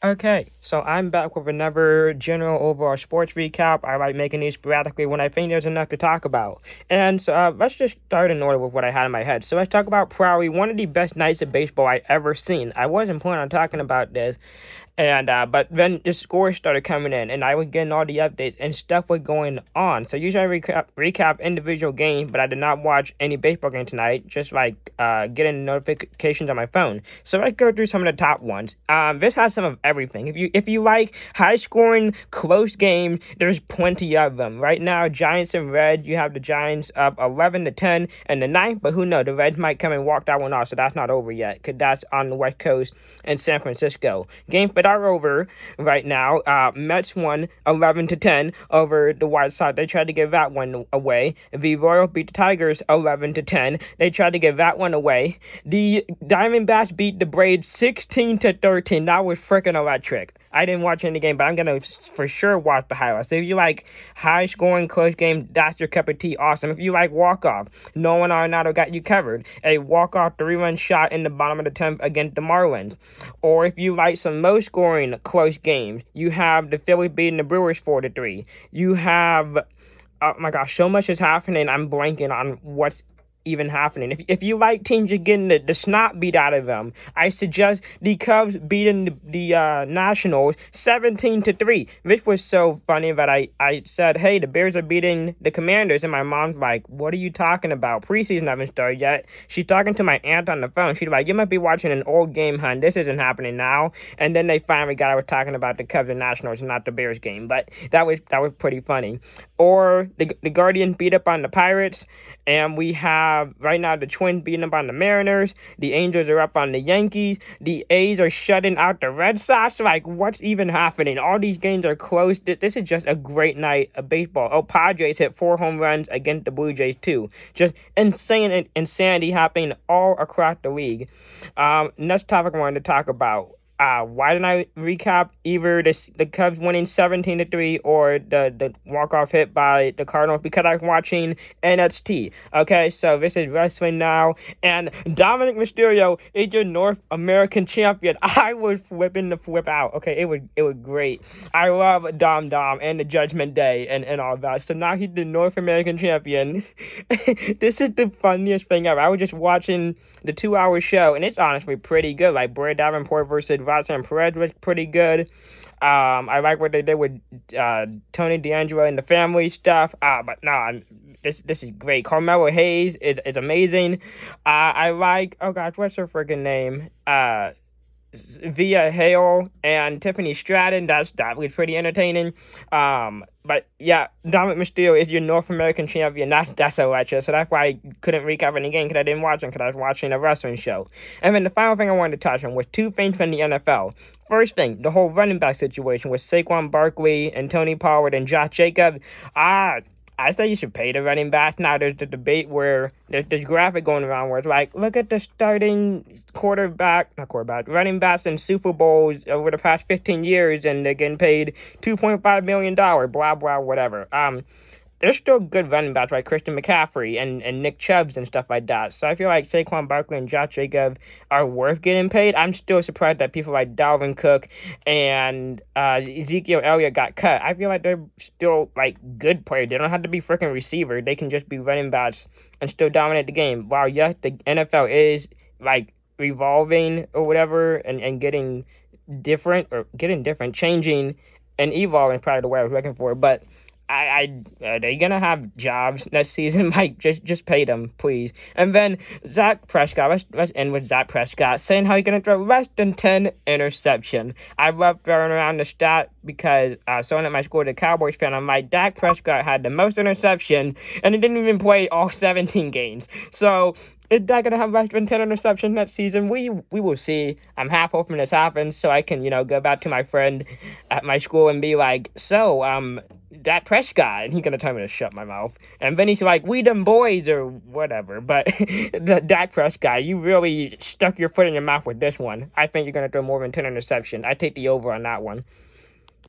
Okay, so I'm back with another general overall sports recap. I like making these sporadically when I think there's enough to talk about. And so let's just start in order with what I had in my head. So let's talk about probably one of the best nights of baseball I ever seen. I wasn't planning on talking about this, and but then the scores started coming in, and I was getting all the updates, and stuff was going on. So usually I recap individual games, but I did not watch any baseball game tonight. Just like getting notifications on my phone. So let's go through some of the top ones. This has some of everything. If you like high scoring close games, there's plenty of them. Right now, Giants and Reds. You have the Giants up 11-10 in the ninth, but who knows? The Reds might come and walk that one off, so that's not over yet, because that's on the West Coast in San Francisco. Games that are over right now. Mets won 11-10 over the White Sox. They tried to give that one away. The Royals beat the Tigers 11-10. They tried to give that one away. The Diamondbacks beat the Braves 16-13. That was freaking electric. I didn't watch any game, but I'm gonna for sure watch the highlights. So if you like high scoring close game, that's your cup of tea. Awesome. If you like walk off, Nolan Arenado got you covered. A walk off 3-run shot in the bottom of the 10th against the Marlins. Or if you like some low scoring close games, you have the Phillies beating the Brewers 4-3. You have, oh my gosh, so much is happening. I'm blanking on what's even happening. If you like teams just getting the snot beat out of them, I suggest the Cubs beating the Nationals 17-3. This was so funny that I said, hey, the Bears are beating the Commanders, and my mom's like, what are you talking about? Preseason haven't started yet. She's talking to my aunt on the phone. She's like, you might be watching an old game, hon. This isn't happening now. And then they finally got I was talking about the Cubs and Nationals, not the Bears game. But that was pretty funny. Or the Guardians beat up on the Pirates, and we have right now the Twins beating up on the Mariners. The Angels are up on the Yankees. The A's are shutting out the Red Sox. Like, what's even happening? All these games are close. This is just a great night of baseball. Oh, Padres hit 4 home runs against the Blue Jays too. Just insane insanity happening all across the league. Next topic I wanted to talk about. Why didn't I recap either the Cubs winning 17-3 or the walk-off hit by the Cardinals? Because I was watching NXT. Okay, so this is Wrestling Now, and Dominic Mysterio is your North American champion. I was flipping the flip out. Okay, it was great. I love Dom and the Judgment Day and all that. So now he's the North American champion. This is the funniest thing ever. I was just watching the 2-hour show, and it's honestly pretty good. Like Brad Davenport versus Roxanne Perez was pretty good. I like what they did with Tony D'Angelo and the family stuff. But no, this is great. Carmelo Hayes is amazing. I like, oh gosh, what's her freaking name? Via Hale and Tiffany Stratton. That was pretty entertaining. But yeah, Dominic Mysterio is your North American champion. That's electric. So that's why I couldn't recap any game, because I didn't watch them, because I was watching a wrestling show. And then the final thing I wanted to touch on was 2 things from the NFL. First thing, the whole running back situation with Saquon Barkley and Tony Pollard and Josh Jacobs. I say you should pay the running back. Now there's the debate where there's this graphic going around where it's like, look at the starting running backs in Super Bowls over the past 15 years, and they're getting paid $2.5 million, blah, blah, whatever. There's still good running backs like Christian McCaffrey and Nick Chubbs and stuff like that. So I feel like Saquon Barkley and Josh Jacobs are worth getting paid. I'm still surprised that people like Dalvin Cook and Ezekiel Elliott got cut. I feel like they're still like good players. They don't have to be freaking receivers. They can just be running backs and still dominate the game. While yes, the NFL is like revolving or whatever and getting different, changing and evolving is probably the way I was looking for. But they're gonna have jobs next season. Like, just pay them, please. And then Zach Prescott. Let's end with Zach Prescott saying how he's gonna throw less than 10 interceptions. I love throwing around the stat because someone at my school is a Cowboys fan. I'm like, Dak Prescott had the most interceptions, and he didn't even play all 17 games. So is Dak gonna have less than 10 interceptions next season? We will see. I'm half hoping this happens so I can go back to my friend at my school and be like, so Dak Prescott, and he's gonna tell me to shut my mouth. And then he's like, we them boys or whatever. But Dak Prescott, you really stuck your foot in your mouth with this one. I think you're gonna throw more than 10 interceptions. I take the over on that one.